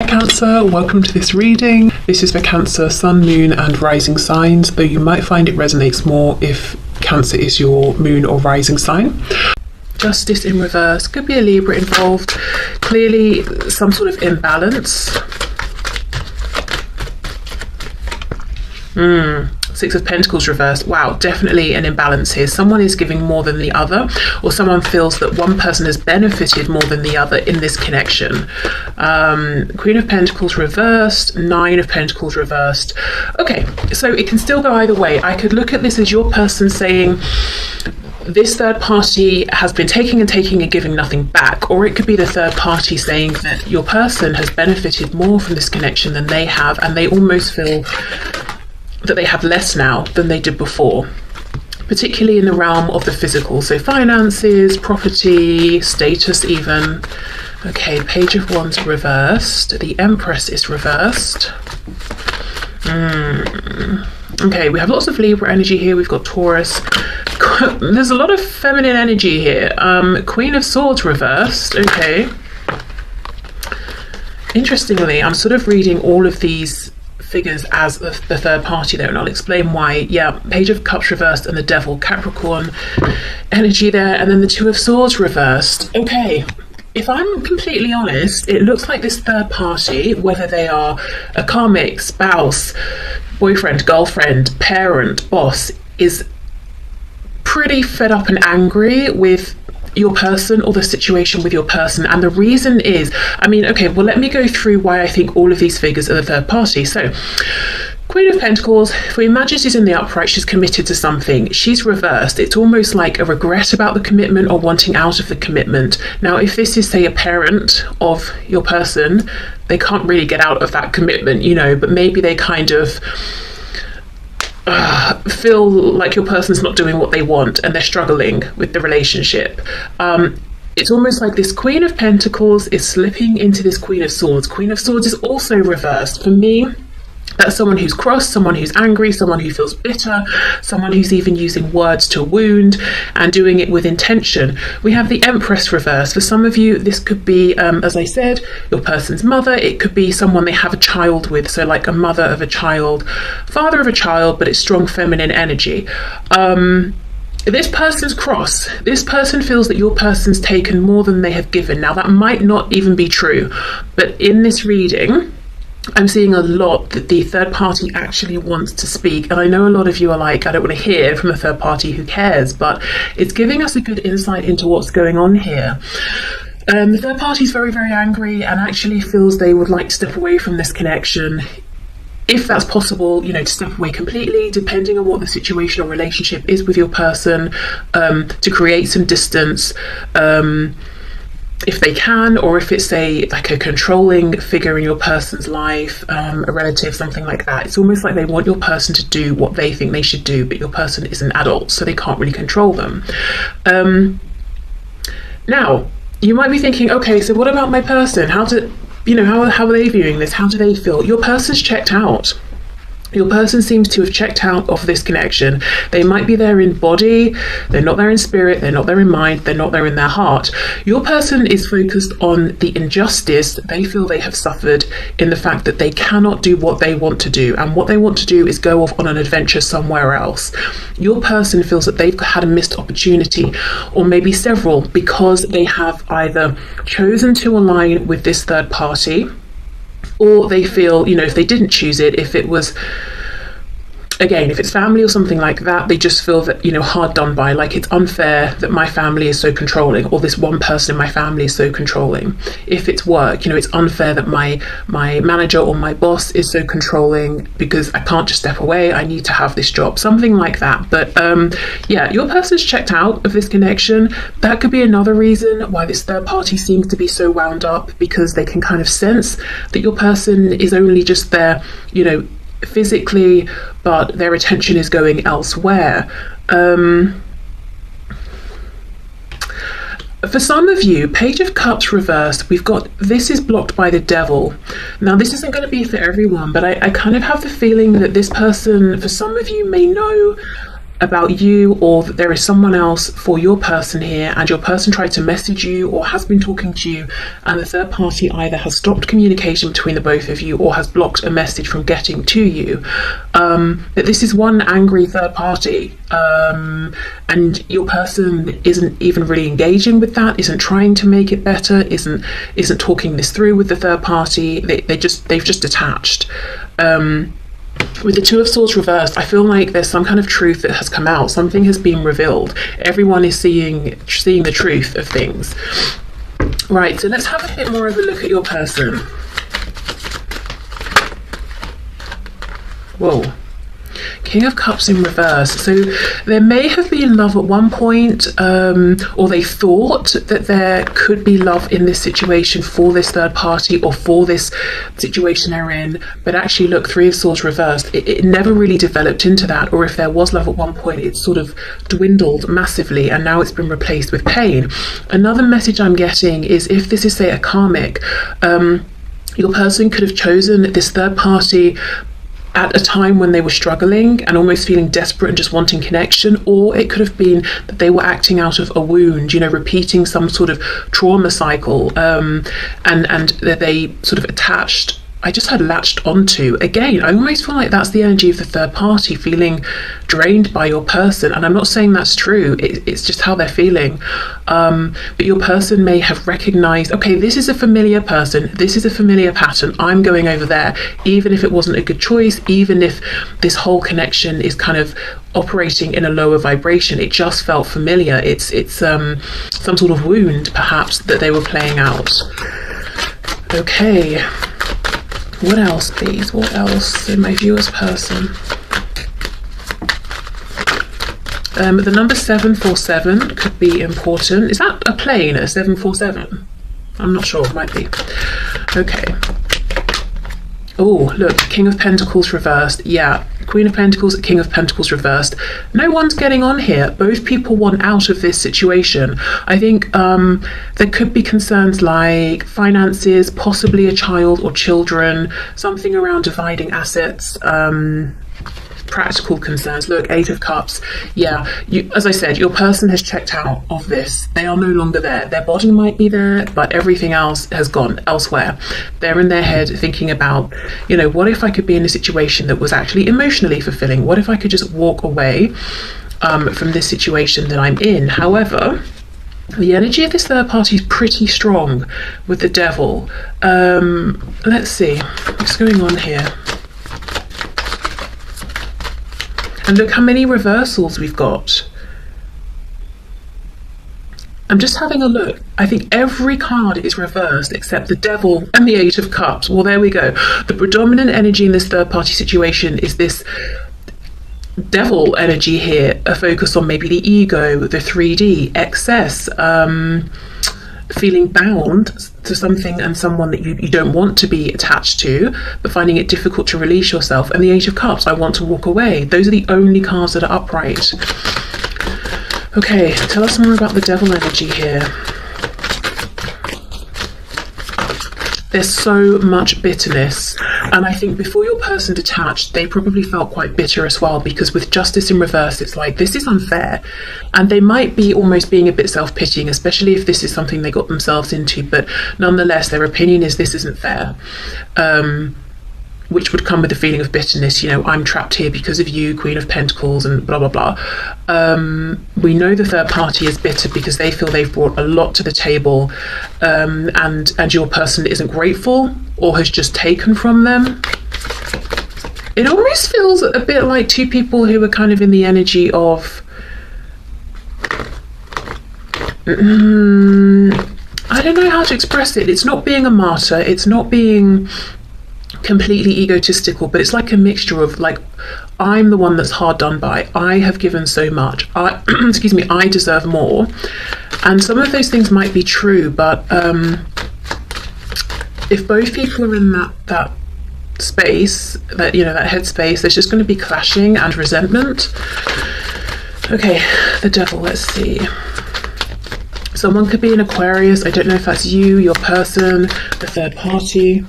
Cancer, welcome to this reading. This is for Cancer, Sun, Moon and Rising signs, though you might find it resonates more if Cancer is your moon or rising sign. Justice in reverse, could be a Libra involved, clearly some sort of imbalance. Six of Pentacles reversed. Wow, definitely an imbalance here. Someone is giving more than the other, or someone feels that one person has benefited more than the other in this connection. Queen of Pentacles reversed, Nine of Pentacles reversed. Okay, so it can still go either way. I could look at this as your person saying, this third party has been taking and giving nothing back, or it could be the third party saying that your person has benefited more from this connection than they have, and they almost feel that they have less now than they did before, particularly in the realm of the physical, so finances, property, status even. Okay, Page of Wands reversed, the Empress is reversed. Okay, we have lots of Libra energy here. We've got Taurus. There's a lot of feminine energy here. Queen of Swords reversed. Okay. Interestingly, I'm sort of reading all of these figures as the third party there, and I'll explain why. Yeah, Page of Cups reversed and the Devil, Capricorn energy there, and then the Two of Swords reversed. Okay. If I'm completely honest, it looks like this third party, whether they are a karmic, spouse, boyfriend, girlfriend, parent, boss, is pretty fed up and angry with your person or the situation with your person. And the reason is, okay, well, let me go through why I think all of these figures are the third party. So, Queen of Pentacles, for Her Majesty's in the upright, she's committed to something. She's reversed. It's almost like a regret about the commitment or wanting out of the commitment. Now, if this is, say, a parent of your person, they can't really get out of that commitment, but maybe they kind of feel like your person's not doing what they want and they're struggling with the relationship. It's almost like this Queen of Pentacles is slipping into this Queen of Swords. Queen of Swords is also reversed. For me, that's someone who's cross, someone who's angry, someone who feels bitter, someone who's even using words to wound and doing it with intention. We have the Empress reverse. For some of you, this could be, as I said, your person's mother. It could be someone they have a child with, so like a mother of a child, father of a child, but it's strong feminine energy. This person's cross. This person feels that your person's taken more than they have given. Now, that might not even be true, but in this reading, I'm seeing a lot that the third party actually wants to speak. And I know a lot of you are like, I don't want to hear from a third party, who cares? But it's giving us a good insight into what's going on here. The third party is very, very angry and actually feels they would like to step away from this connection. If that's possible, to step away completely, depending on what the situation or relationship is with your person, to create some distance, if they can, or if it's like a controlling figure in your person's life, a relative, something like that. It's almost like they want your person to do what they think they should do, but your person is an adult, so they can't really control them. Now, you might be thinking, okay, so what about my person? How are they viewing this? How do they feel? Your person's checked out. Your person seems to have checked out of this connection. They might be there in body, they're not there in spirit, they're not there in mind, they're not there in their heart. Your person is focused on the injustice that they feel they have suffered in the fact that they cannot do what they want to do. And what they want to do is go off on an adventure somewhere else. Your person feels that they've had a missed opportunity, or maybe several, because they have either chosen to align with this third party, or they feel, if they didn't choose it, if it was, again, if it's family or something like that, they just feel that, hard done by, like it's unfair that my family is so controlling, or this one person in my family is so controlling. If it's work, it's unfair that my manager or my boss is so controlling because I can't just step away, I need to have this job, something like that. But yeah, your person's checked out of this connection. That could be another reason why this third party seems to be so wound up, because they can kind of sense that your person is only just there, physically, but their attention is going elsewhere. For some of you, Page of Cups reversed, we've got this is blocked by the Devil. Now, this isn't going to be for everyone, but I kind of have the feeling that this person, for some of you, may know about you, or that there is someone else for your person here, and your person tried to message you or has been talking to you, and the third party either has stopped communication between the both of you or has blocked a message from getting to you. That this is one angry third party, and your person isn't even really engaging with that, isn't trying to make it better, isn't talking this through with the third party. They've just detached. With the Two of Swords reversed, I feel like there's some kind of truth that has come out. Something has been revealed. Everyone is seeing the truth of things. Right, so let's have a bit more of a look at your person. Whoa. King of Cups in reverse. So there may have been love at one point, or they thought that there could be love in this situation for this third party or for this situation they're in, but actually look, Three of Swords reversed, it never really developed into that. Or if there was love at one point, it sort of dwindled massively, and now it's been replaced with pain. Another message I'm getting is, if this is, say, a karmic, your person could have chosen this third party at a time when they were struggling and almost feeling desperate and just wanting connection, or it could have been that they were acting out of a wound, repeating some sort of trauma cycle, and that they sort of attached, I just had latched onto. Again, I almost feel like that's the energy of the third party, feeling drained by your person. And I'm not saying that's true, it's just how they're feeling. But your person may have recognized, okay, this is a familiar person, this is a familiar pattern, I'm going over there, even if it wasn't a good choice, even if this whole connection is kind of operating in a lower vibration, it just felt familiar. It's some sort of wound, perhaps, that they were playing out. Okay. What else, please? What else in my viewer's person? The number 747 could be important. Is that a plane, a 747? I'm not sure, it might be. Okay. Oh, look, King of Pentacles reversed. Yeah, Queen of Pentacles, King of Pentacles reversed. No one's getting on here. Both people want out of this situation. I think there could be concerns like finances, possibly a child or children, something around dividing assets, practical concerns. Look, Eight of Cups. Yeah, as I said, your person has checked out of this. They are no longer there. Their body might be there, but everything else has gone elsewhere. They're in their head thinking about, what if I could be in a situation that was actually emotionally fulfilling? What if I could just walk away from this situation that I'm in? However, the energy of this third party is pretty strong with the Devil. Let's see what's going on here. And look how many reversals we've got. I'm just having a look. I think every card is reversed except the Devil and the Eight of Cups. Well, there we go. The predominant energy in this third party situation is this Devil energy here, a focus on maybe the ego, the 3D, excess, feeling bound to something and someone that you don't want to be attached to, but finding it difficult to release yourself. And the Eight of Cups, I want to walk away. Those are the only cards that are upright. Okay, tell us more about the Devil energy here. There's so much bitterness, and I think before your person detached, they probably felt quite bitter as well, because with Justice in reverse, it's like, this is unfair, and they might be almost being a bit self-pitying, especially if this is something they got themselves into, but nonetheless, their opinion is this isn't fair, which would come with the feeling of bitterness. I'm trapped here because of you, Queen of Pentacles, and blah, blah, blah. We know the third party is bitter because they feel they've brought a lot to the table, and your person isn't grateful or has just taken from them. It almost feels a bit like two people who are kind of in the energy of... I don't know how to express it. It's not being a martyr. It's not being completely egotistical, but it's like a mixture of like, I'm the one that's hard done by, I have given so much, I excuse me, I deserve more. And some of those things might be true, but if both people are in that space, that that headspace, there's just going to be clashing and resentment. Okay, the Devil, let's see. Someone could be an Aquarius. I don't know if that's you, your person, the third party.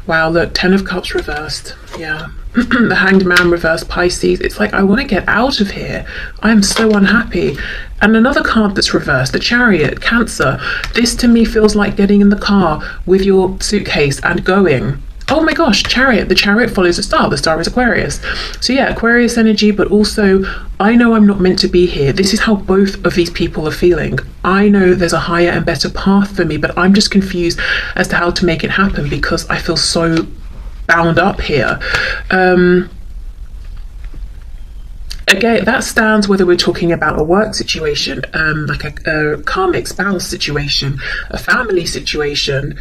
Wow, look, 10 of Cups reversed. Yeah. The Hanged Man reversed, Pisces. It's like, I want to get out of here. I am so unhappy. And another card that's reversed, the Chariot, Cancer. This to me feels like getting in the car with your suitcase and going. Oh my gosh, Chariot. The Chariot follows the star. The star is Aquarius. So yeah, Aquarius energy, but also I know I'm not meant to be here. This is how both of these people are feeling. I know there's a higher and better path for me, but I'm just confused as to how to make it happen because I feel so bound up here. Again, that stands whether we're talking about a work situation, like a karmic spouse situation, a family situation.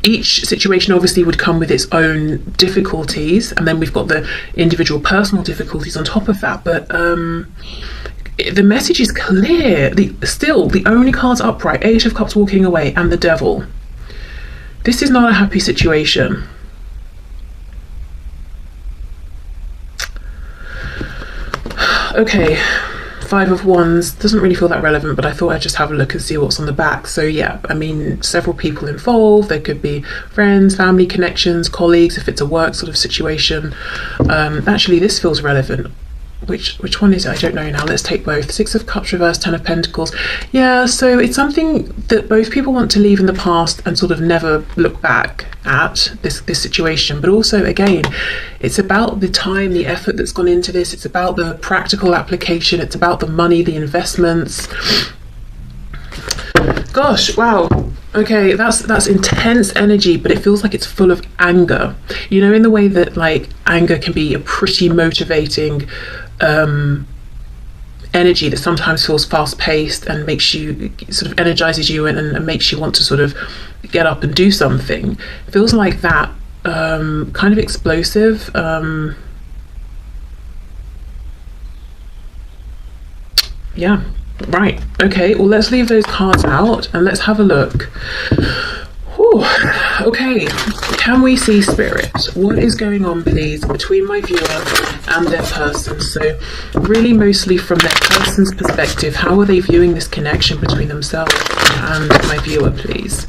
Each situation obviously would come with its own difficulties, and then we've got the individual personal difficulties on top of that. But the message is clear. Still, the only cards upright, 8 of Cups walking away, and the Devil. This is not a happy situation. Okay, 5 of Wands doesn't really feel that relevant, but I thought I'd just have a look and see what's on the back. So yeah, I mean, several people involved. There could be friends, family connections, colleagues, if it's a work sort of situation. Actually, this feels relevant. Which one is it? I don't know now. Let's take both. 6 of Cups reversed, 10 of Pentacles. Yeah, so it's something that both people want to leave in the past and sort of never look back at this situation. But also, again, it's about the time, the effort that's gone into this. It's about the practical application. It's about the money, the investments. Gosh, wow. Okay, that's intense energy, but it feels like it's full of anger. You know, in the way that like anger can be a pretty motivating energy that sometimes feels fast-paced and makes you sort of energizes you and makes you want to sort of get up and do something. It feels like that, kind of explosive. Yeah. Right, okay, well, let's leave those cards out and let's have a look. Whew. Okay, can we see Spirit? What is going on, please, between my viewer and their person? So really mostly from their person's perspective, how are they viewing this connection between themselves and my viewer, please?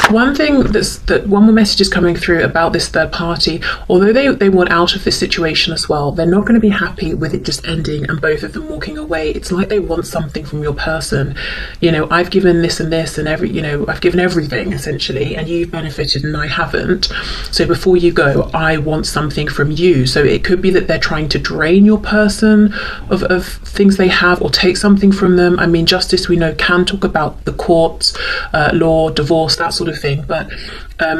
One thing one more message is coming through about this third party. Although they want out of this situation as well, they're not going to be happy with it just ending and both of them walking away. It's like they want something from your person. You know, I've given this and this and I've given everything essentially, and you've benefited and I haven't. So before you go, I want something from you. So it could be that they're trying to drain your person of things they have or take something from them. I mean, justice, we know, can talk about the courts, law, divorce, that sort of thing, but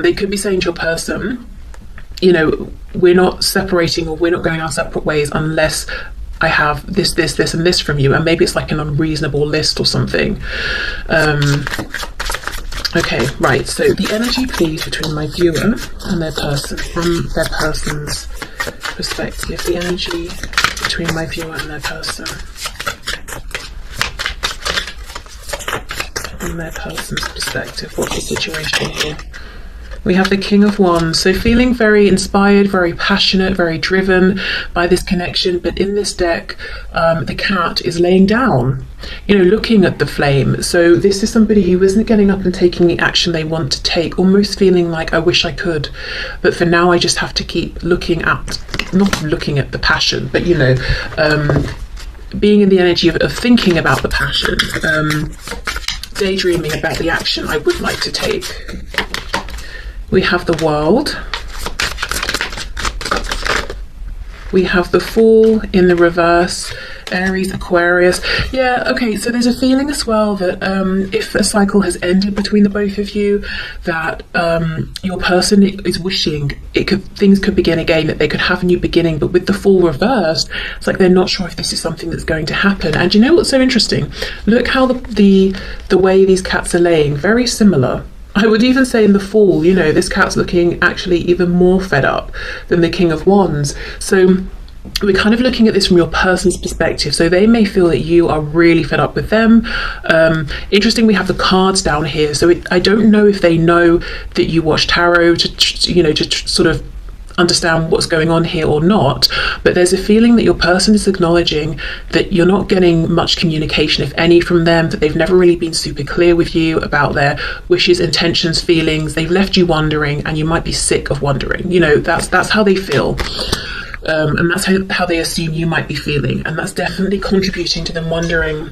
they could be saying to your person, you know, we're not separating or we're not going our separate ways unless I have this, this, this and this from you. And maybe it's like an unreasonable list or something. Okay, right, so the energy, please, between my viewer and their person, from their person's perspective, the energy between my viewer and their person. From their person's perspective, what's the situation here? We have the King of Wands, so feeling very inspired, very passionate, very driven by this connection, but in this deck, the cat is laying down, you know, looking at the flame. So this is somebody who isn't getting up and taking the action they want to take, almost feeling like, I wish I could, but for now I just have to keep looking at, not looking at the passion, but, you know, being in the energy of thinking about the passion, daydreaming about the action I would like to take. We have the World. We have the Fool in the reverse, Aries, Aquarius. Yeah, okay, so there's a feeling as well that if a cycle has ended between the both of you, that your person is wishing things could begin again, that they could have a new beginning. But with the Fool reversed, it's like they're not sure if this is something that's going to happen. And you know what's so interesting? Look how the way these cats are laying, very similar. I would even say in the Fool, you know, this cat's looking actually even more fed up than the King of Wands. So we're kind of looking at this from your person's perspective. So they may feel that you are really fed up with them. Interesting, we have the cards down here. So I don't know if they know that you watch tarot to sort of understand what's going on here or not, but there's a feeling that your person is acknowledging that you're not getting much communication, if any, from them, that they've never really been super clear with you about their wishes, intentions, feelings. They've left you wondering, and you might be sick of wondering. You know, that's how they feel. And that's how they assume you might be feeling, and that's definitely contributing to them wondering,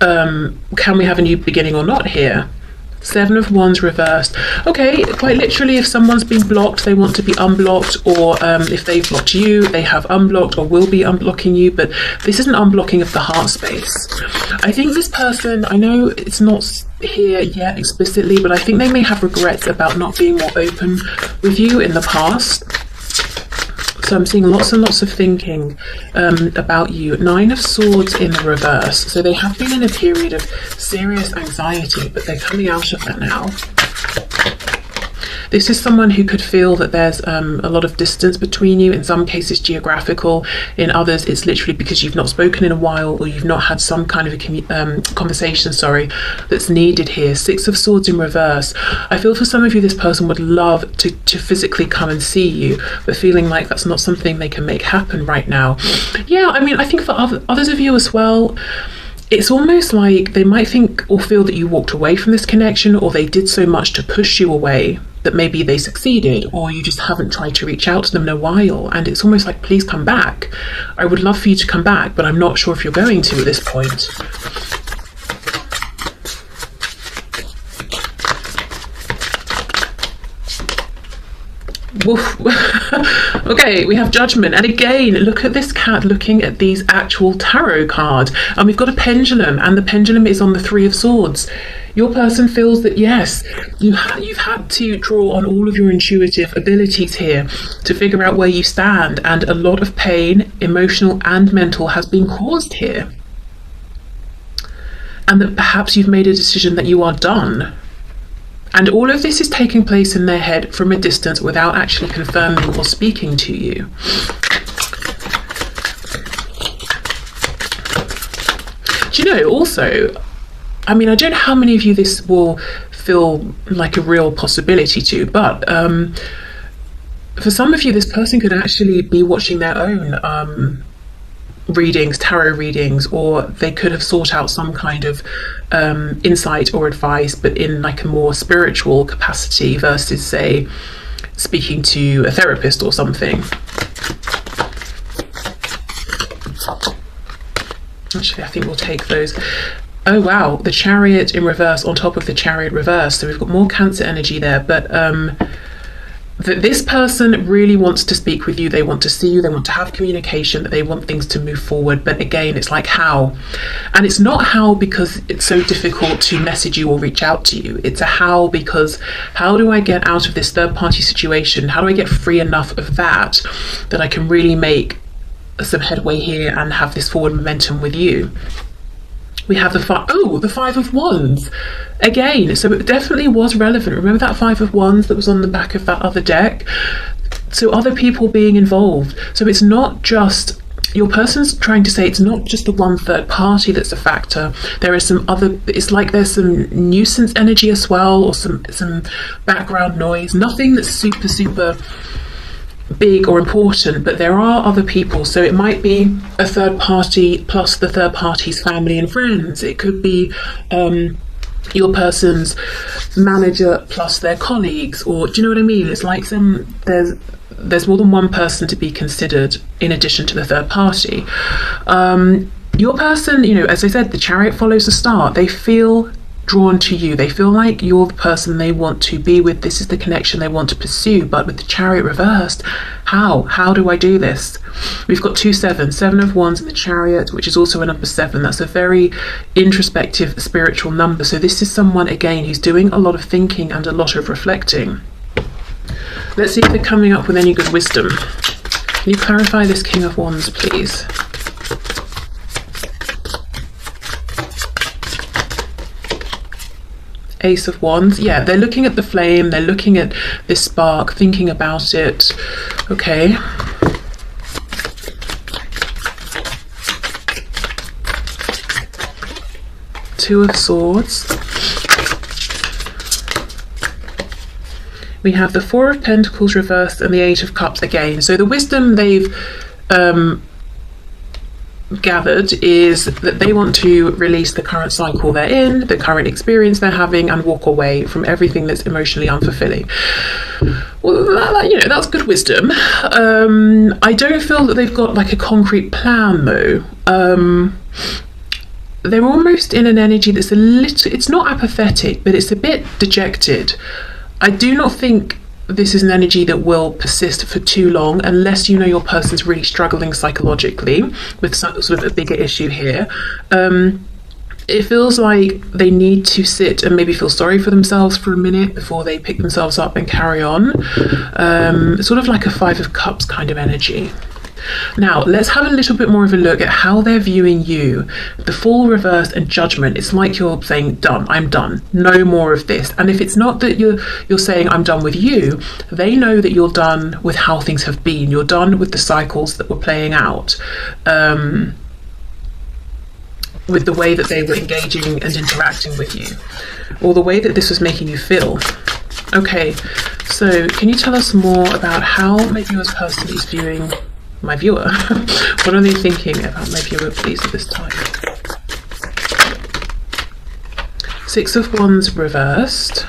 can we have a new beginning or not here? Seven of Wands reversed. Okay, quite literally, if someone's been blocked, they want to be unblocked, or if they've blocked you, they have unblocked or will be unblocking you, but this is an unblocking of the heart space. I think this person, I know it's not here yet explicitly, but I think they may have regrets about not being more open with you in the past. So I'm seeing lots and lots of thinking about you. Nine of Swords in the reverse. So they have been in a period of serious anxiety, but they're coming out of that now. This is someone who could feel that there's a lot of distance between you, in some cases geographical, in others it's literally because you've not spoken in a while, or you've not had some kind of a conversation, that's needed here. Six of Swords in reverse. I feel for some of you this person would love to physically come and see you, but feeling like that's not something they can make happen right now. Yeah, I mean, I think for others of you as well, it's almost like they might think or feel that you walked away from this connection, or they did so much to push you away that maybe they succeeded, or you just haven't tried to reach out to them in a while, and it's almost like, please come back. I would love for you to come back, but I'm not sure if you're going to at this point. Woof. Okay, we have Judgment, and again, look at this cat looking at these actual tarot cards, and we've got a pendulum, and the pendulum is on the Three of Swords. Your person feels that, yes, you've had to draw on all of your intuitive abilities here to figure out where you stand, and a lot of pain, emotional and mental, has been caused here, and that perhaps you've made a decision that you are done. And all of this is taking place in their head from a distance without actually confirming or speaking to you. Do you know, also, I mean, I don't know how many of you this will feel like a real possibility to, but for some of you, this person could actually be watching their own readings, tarot readings, or they could have sought out some kind of insight or advice, but in like a more spiritual capacity versus, say, speaking to a therapist or something. Actually, I think we'll take those. Oh wow, the Chariot in reverse on top of the Chariot reverse. So we've got more Cancer energy there, but that this person really wants to speak with you, they want to see you, they want to have communication, that they want things to move forward, but again, it's like how. And it's not how because it's so difficult to message you or reach out to you, it's a how because how do I get out of this third party situation, how do I get free enough of that I can really make some headway here and have this forward momentum with you. We have the Five of Wands again, so it definitely was relevant. Remember that Five of Wands that was on the back of that other deck? So other people being involved. So it's not just, your person's trying to say it's not just the one third party that's a factor. There is some other, it's like there's some nuisance energy as well, or some background noise. Nothing that's super big or important, but there are other people. So it might be a third party plus the third party's family and friends. It could be your person's manager plus their colleagues, or do you know what I mean? It's like there's more than one person to be considered in addition to the third party. Your person, you know, as I said, the Chariot follows the star. They feel drawn to you, they feel like you're the person they want to be with, this is the connection they want to pursue. But with the Chariot reversed, how do I do this? We've got 2 7, 7 of Wands in the Chariot, which is also a number 7. That's a very introspective spiritual number. So this is someone again who's doing a lot of thinking and a lot of reflecting. Let's see if they're coming up with any good wisdom. Can you clarify this King of Wands, please? Ace of Wands. Yeah, they're looking at the flame, they're looking at this spark, thinking about it. Okay. Two of Swords. We have the Four of Pentacles reversed and the Eight of Cups again. So the wisdom they've gathered is that they want to release the current cycle they're in, the current experience they're having, and walk away from everything that's emotionally unfulfilling. Well, that's good wisdom. I don't feel that they've got like a concrete plan though. They're almost in an energy that's it's not apathetic, but it's a bit dejected. I do not think this is an energy that will persist for too long unless you know your person's really struggling psychologically with some sort of a bigger issue here. It feels like they need to sit and maybe feel sorry for themselves for a minute before they pick themselves up and carry on. Sort of like a Five of Cups kind of energy. Now, let's have a little bit more of a look at how they're viewing you. The Fool reversed and Judgment. It's like you're saying, done, I'm done, no more of this. And if it's not that you're saying I'm done with you, they know that you're done with how things have been. You're done with the cycles that were playing out, with the way that they were engaging and interacting with you, or the way that this was making you feel. Okay, so can you tell us more about how my viewer's person is viewing my viewer? What are they thinking about my viewer, please, at this time? Six of Wands reversed.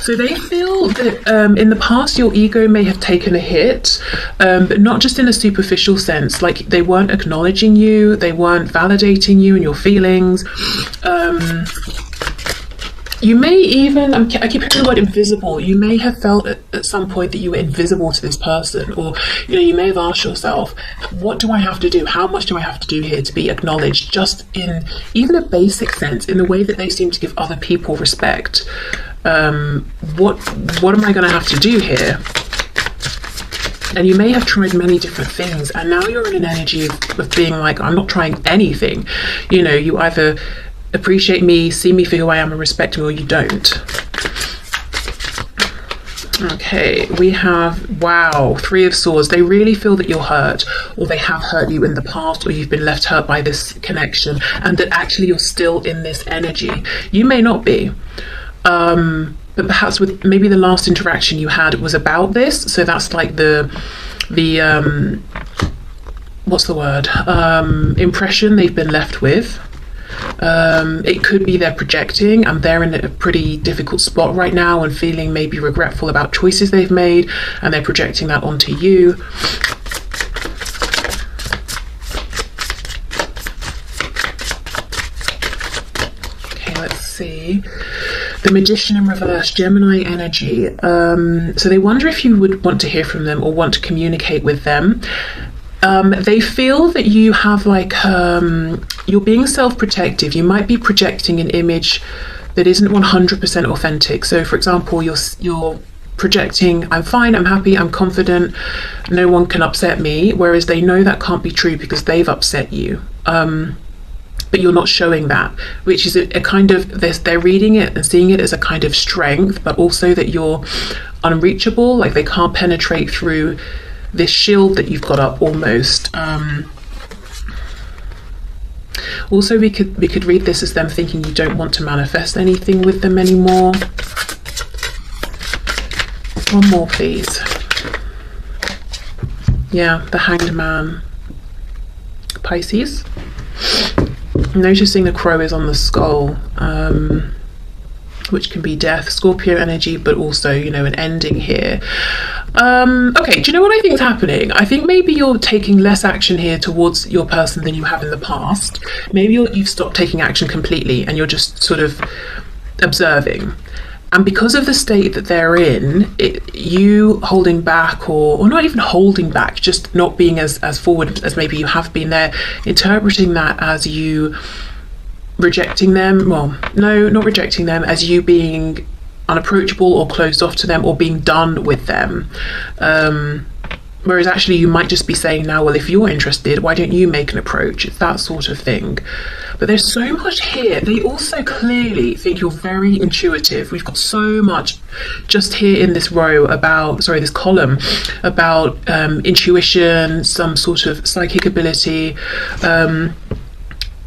So they feel that in the past your ego may have taken a hit, but not just in a superficial sense. Like they weren't acknowledging you, they weren't validating you and your feelings. You may even, I keep hearing the word invisible, you may have felt at some point that you were invisible to this person, or you may have asked yourself, what do I have to do? How much do I have to do here to be acknowledged, just in even a basic sense, in the way that they seem to give other people respect? What am I going to have to do here? And you may have tried many different things, and now you're in an energy of being like, I'm not trying anything. You either appreciate me, see me for who I am and respect me, or you don't. Okay, we have, wow, Three of Swords. They really feel that you're hurt, or they have hurt you in the past, or you've been left hurt by this connection, and that actually you're still in this energy. You may not be, but perhaps with maybe the last interaction you had was about this, so that's like the what's the word, impression they've been left with. It could be they're projecting and they're in a pretty difficult spot right now and feeling maybe regretful about choices they've made, and they're projecting that onto you. Okay, let's see. The Magician in reverse, Gemini energy. So they wonder if you would want to hear from them or want to communicate with them. They feel that you have like, you're being self-protective. You might be projecting an image that isn't 100% authentic. So for example, you're projecting, I'm fine, I'm happy, I'm confident, no one can upset me, whereas they know that can't be true because they've upset you. But you're not showing that, which is a kind of, they're reading it and seeing it as a kind of strength, but also that you're unreachable, like they can't penetrate through this shield that you've got up almost. Also, we could read this as them thinking you don't want to manifest anything with them anymore. One more, please. Yeah, the Hanged Man. Pisces. Noticing the crow is on the skull, which can be death, Scorpio energy, but also, an ending here. Okay, do you know what I think is happening? I think maybe you're taking less action here towards your person than you have in the past. Maybe you've stopped taking action completely and you're just sort of observing. And because of the state that they're in, you holding back, or not even holding back, just not being as forward as maybe you have been, there, interpreting that as you rejecting them. Well, no, not rejecting them, as you being unapproachable or closed off to them or being done with them. Whereas actually you might just be saying now, well, if you're interested, why don't you make an approach? It's that sort of thing. But there's so much here. They also clearly think you're very intuitive. We've got so much just here in this row about, this column about intuition, some sort of psychic ability.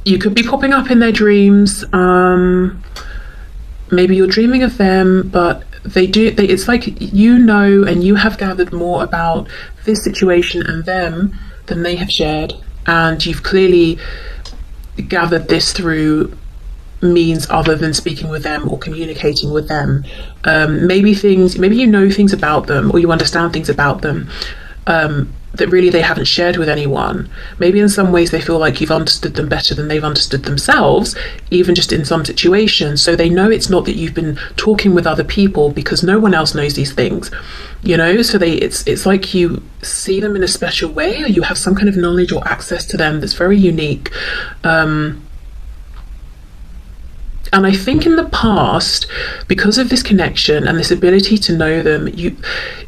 You could be popping up in their dreams. Maybe you're dreaming of them, but it's like, and you have gathered more about this situation and them than they have shared, and you've clearly gathered this through means other than speaking with them or communicating with them. Maybe you know things about them, or you understand things about them that really they haven't shared with anyone. Maybe in some ways they feel like you've understood them better than they've understood themselves, even just in some situations. So they know it's not that you've been talking with other people, because no one else knows these things, so it's like you see them in a special way, or you have some kind of knowledge or access to them that's very unique. And I think in the past, because of this connection and this ability to know them,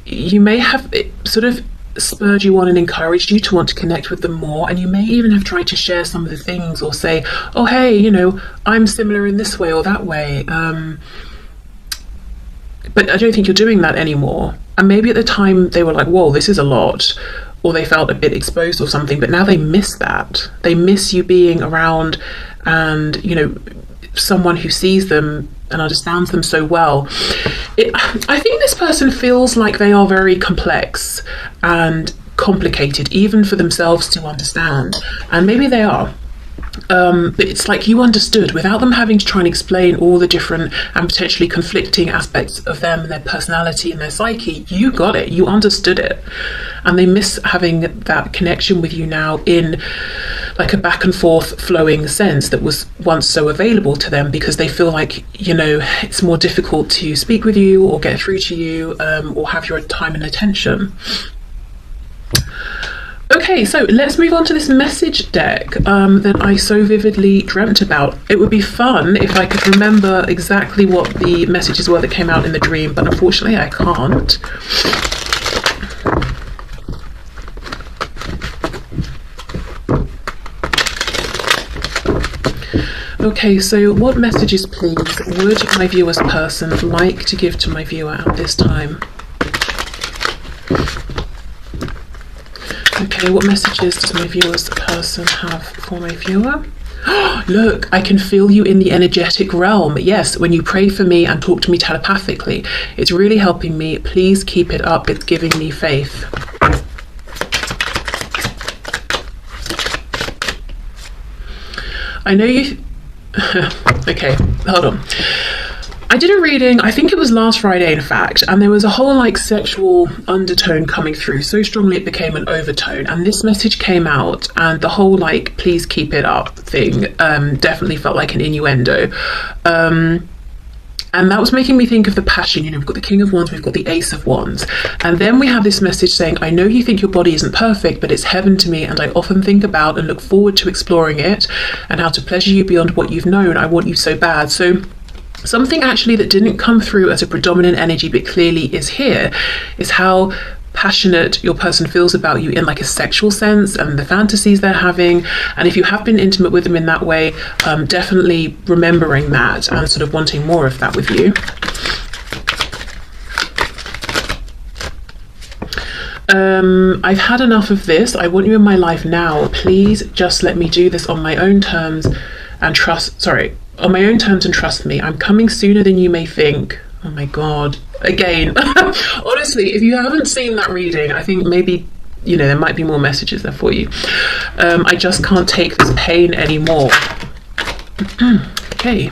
you may have it sort of spurred you on and encouraged you to want to connect with them more, and you may even have tried to share some of the things, or say, oh hey, I'm similar in this way or that way, but I don't think you're doing that anymore. And maybe at the time they were like, whoa, this is a lot, or they felt a bit exposed or something, but now they miss that. They miss you being around and someone who sees them and understands them so well. I think this person feels like they are very complex and complicated, even for themselves to understand, and maybe they are. But it's like you understood without them having to try and explain all the different and potentially conflicting aspects of them and their personality and their psyche. You got it, you understood it, and they miss having that connection with you now in like a back and forth flowing sense that was once so available to them, because they feel like it's more difficult to speak with you or get through to you, or have your time and attention. Okay, so let's move on to this message deck that I so vividly dreamt about. It would be fun if I could remember exactly what the messages were that came out in the dream, but unfortunately I can't. Okay, so what messages, please, would my viewer's person like to give to my viewer at this time? Okay, what messages does my viewer's person have for my viewer? Look, I can feel you in the energetic realm. Yes, when you pray for me and talk to me telepathically, it's really helping me. Please keep it up. It's giving me faith. I know you... Okay, hold on. I did a reading, I think it was last Friday in fact, and there was a whole like sexual undertone coming through so strongly it became an overtone, and this message came out, and the whole like please keep it up thing definitely felt like an innuendo, and that was making me think of the passion. We've got the King of Wands, we've got the Ace of Wands, and then we have this message saying, I know you think your body isn't perfect, but it's heaven to me, and I often think about and look forward to exploring it and how to pleasure you beyond what you've known. I want you so bad. So something actually that didn't come through as a predominant energy but clearly is here is how passionate your person feels about you in like a sexual sense, and the fantasies they're having. And if you have been intimate with them in that way, definitely remembering that and sort of wanting more of that with you. I've had enough of this. I want you in my life now. Please just let me do this on my own terms and trust me. I'm coming sooner than you may think. Oh my god. Again, honestly, if you haven't seen that reading, I think maybe, there might be more messages there for you. I just can't take this pain anymore. Okay.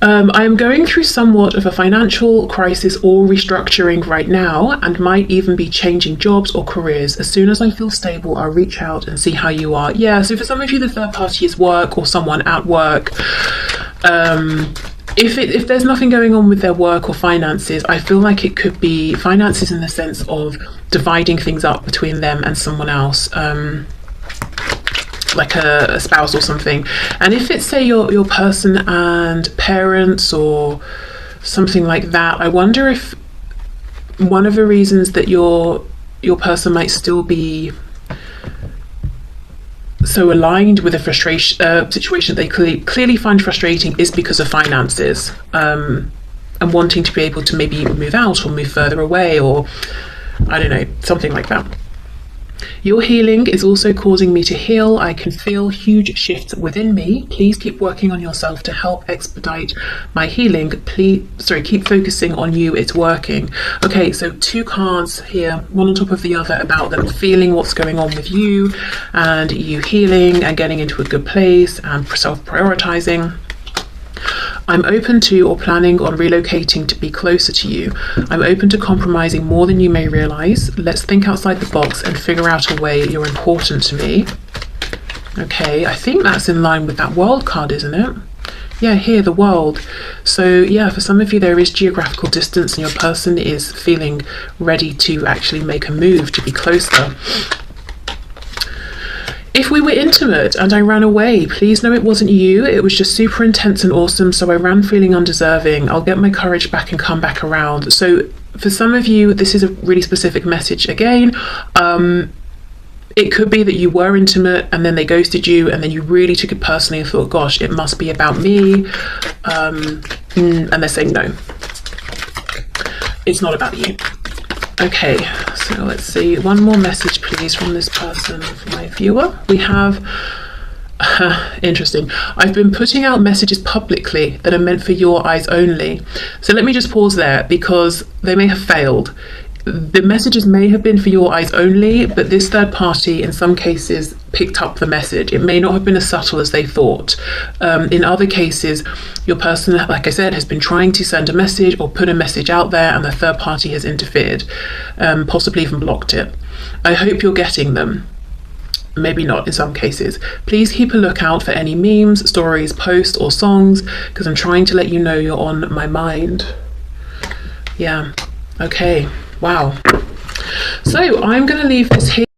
I am going through somewhat of a financial crisis or restructuring right now, and might even be changing jobs or careers. As soon as I feel stable, I'll reach out and see how you are. Yeah, so for some of you, the third party is work or someone at work. If there's nothing going on with their work or finances, I feel like it could be finances in the sense of dividing things up between them and someone else. Like a spouse or something. And if it's, say, your person and parents or something like that, I wonder if one of the reasons that your person might still be so aligned with a situation that they clearly find frustrating is because of finances, and wanting to be able to maybe move out or move further away, or I don't know, something like that. Your healing is also causing me to heal. I can feel huge shifts within me. Please keep working on yourself to help expedite my healing. Keep focusing on you. It's working. Okay, so 2 cards here, one on top of the other, about them feeling what's going on with you and you healing and getting into a good place and self-prioritizing. I'm open to or planning on relocating to be closer to you. I'm open to compromising more than you may realize. Let's think outside the box and figure out a way. You're important to me. Okay, I think that's in line with that world card, isn't it? Yeah, here, the world. So yeah, for some of you there is geographical distance and your person is feeling ready to actually make a move to be closer. If we were intimate and I ran away, please know it wasn't you. It was just super intense and awesome, so I ran feeling undeserving. I'll get my courage back and come back around. So for some of you, this is a really specific message again. It could be that you were intimate and then they ghosted you and then you really took it personally and thought, gosh, it must be about me. And they're saying, no, it's not about you. Okay, so let's see. One more message, please, from this person, from my viewer. We have, interesting. I've been putting out messages publicly that are meant for your eyes only. So let me just pause there because they may have failed. The messages may have been for your eyes only, but this third party in some cases picked up the message. It may not have been as subtle as they thought. In other cases, your person, like I said, has been trying to send a message or put a message out there and the third party has interfered, possibly even blocked it. I hope you're getting them. Maybe not in some cases. Please keep a lookout for any memes, stories, posts or songs because I'm trying to let you know you're on my mind. Yeah, okay. Wow. So I'm going to leave this here.